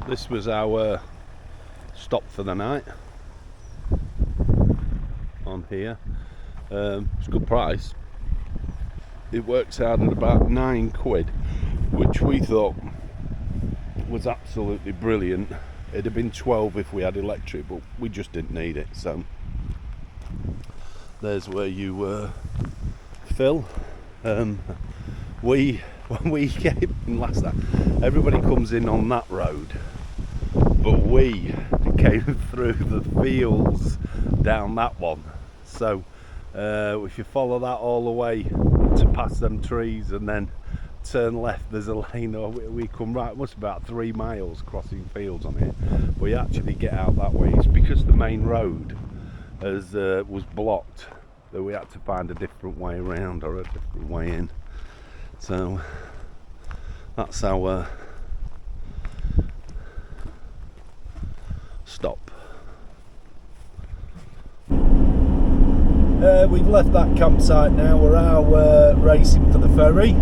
This was our stop for the night on here. It's a good price. It works out at about £9, which we thought was absolutely brilliant. It'd have been 12 if we had electric, but we just didn't need it. So there's where you fill. When we came in last night, everybody comes in on that road, but we came through the fields down that one. So if you follow that all the way to past them trees and then turn left, there's a lane, or we come right, it must be about 3 miles crossing fields on it. We actually get out that way. It's because the main road was blocked that we had to find a different way around or a different way in. So that's our stop. We've left that campsite now. We're out racing for the ferry.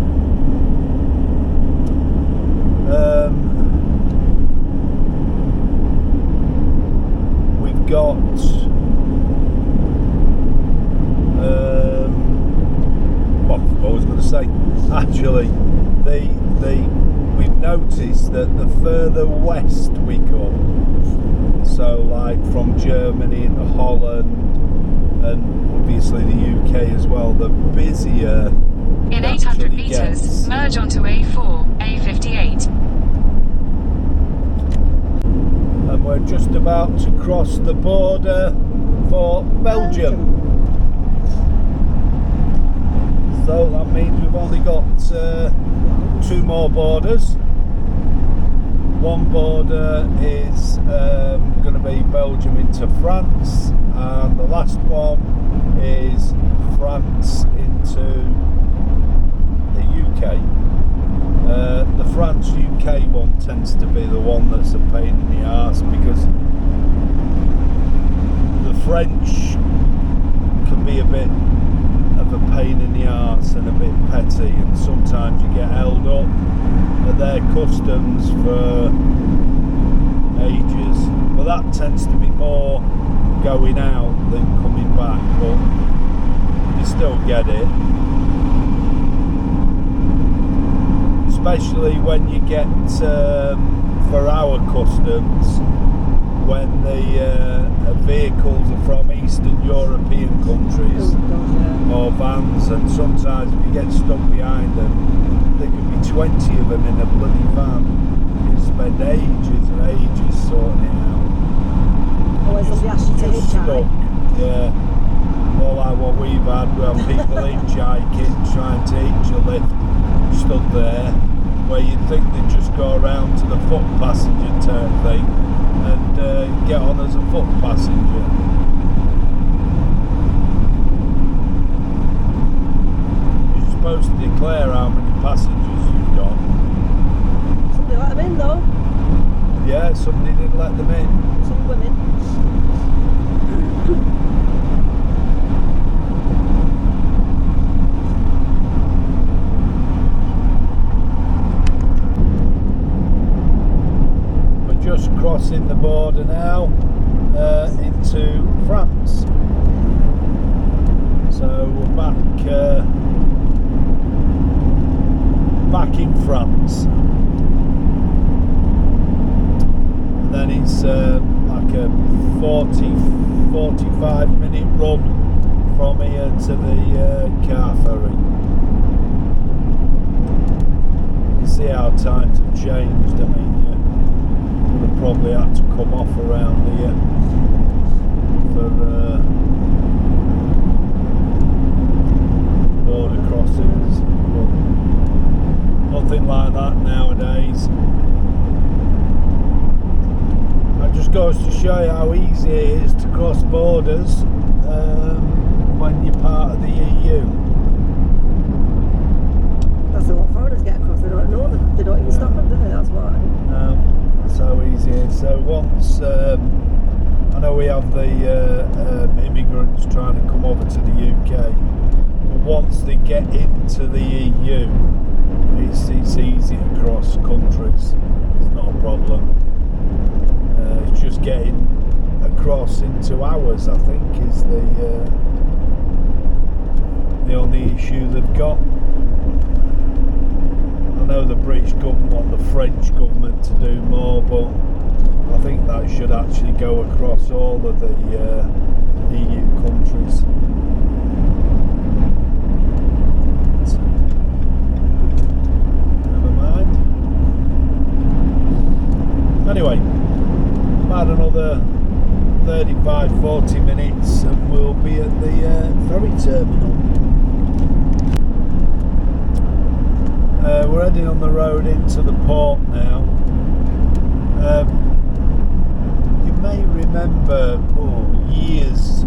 We've got what I was going to say. Actually, we've noticed that the further west we come, so like from Germany into Holland and obviously the UK as well, the busier in 800 meters, merge onto A4, A58. And we're just about to cross the border for Belgium. So that means we've only got 2 more borders. One border is going to be Belgium into France, and the last one is France into the UK. The France-UK one tends to be the one that's a pain in the arse, because the French can be a bit of a pain in the arse and a bit petty, and sometimes you get held up at their customs for ages. But that tends to be more going out than coming back, but you still get it. Especially when you get for our customs, when the vehicles are from Eastern European countries or vans, and sometimes if you get stuck behind them, there could be 20 of them in a bloody van. You spend ages and ages sorting it out. Always will be asked you to hitchhike. Yeah. More like what we've had, we have people hitchhiking, trying to hitch a lift, stood there, where you'd think they'd just go around to the foot passenger turn thing and get on as a foot passenger. You're supposed to declare how many passengers you've got. Somebody let them in though. Yeah, somebody did let them in. Some women. Just crossing the border now into France. So we're back in France. And then it's like a 45 minute run from here to the car ferry. You see how times have changed. I mean, would have probably had to come off around here for border crossings, but nothing like that nowadays. That just goes to show you how easy it is to cross borders when you're part of the EU. That's what foreigners get across. They don't know them. They don't even stop them, do they? That's why. So easy. So once I know we have the immigrants trying to come over to the UK, but once they get into the EU, it's easy across countries. It's not a problem. into ours, I think, is the only issue they've got. I know the British government want the French government to do more, but I think that should actually go across all of the EU countries. Never mind. Anyway, about another 35-40 minutes and we'll be at the ferry terminal. We're heading on the road into the port now. You may remember years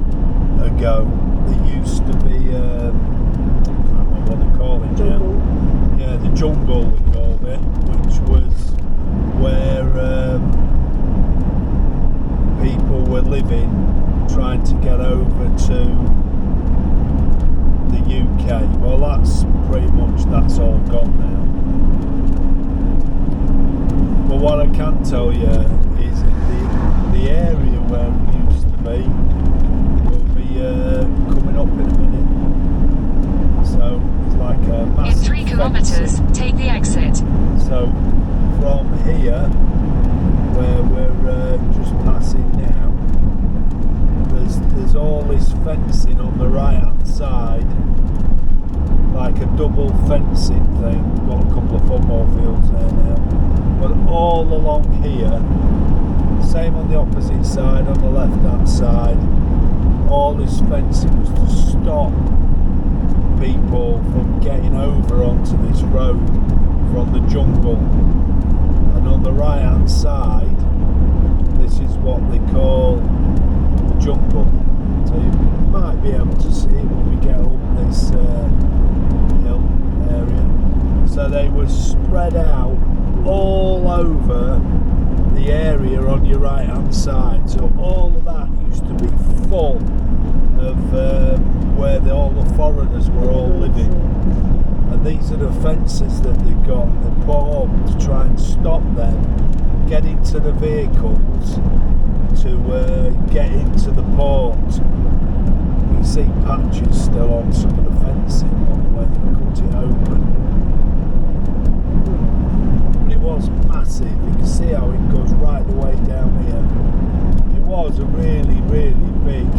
ago there used to be I can't remember what they call it now. Yeah, the jungle we called it, which was where people were living, trying to get over to the UK. Well, that's all gone now. But what I can tell you is the area where it used to be will be coming up in a minute. So it's like a massive In 3 kilometers, take the exit. So from here, where we're just passing now, there's all this fencing on the right hand side, like a double fencing thing. We've got a couple of football fields there now, but all along here, same on the opposite side, on the left hand side, all this fencing was to stop people from getting over onto this road from the jungle. And on the right hand side, this is what they call the jungle. So you might be able to see it when we get up this hill area. So they were spread out all over the area on your right hand side. So all of that used to be full of where all the foreigners were all living. And these are the fences that they've got, they put up to try and stop them getting to the vehicles to get into the port. You can see patches still on some of the fencing where they cut it open. But it was massive. You can see how it goes right the way down here. It was a really, really big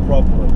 problem.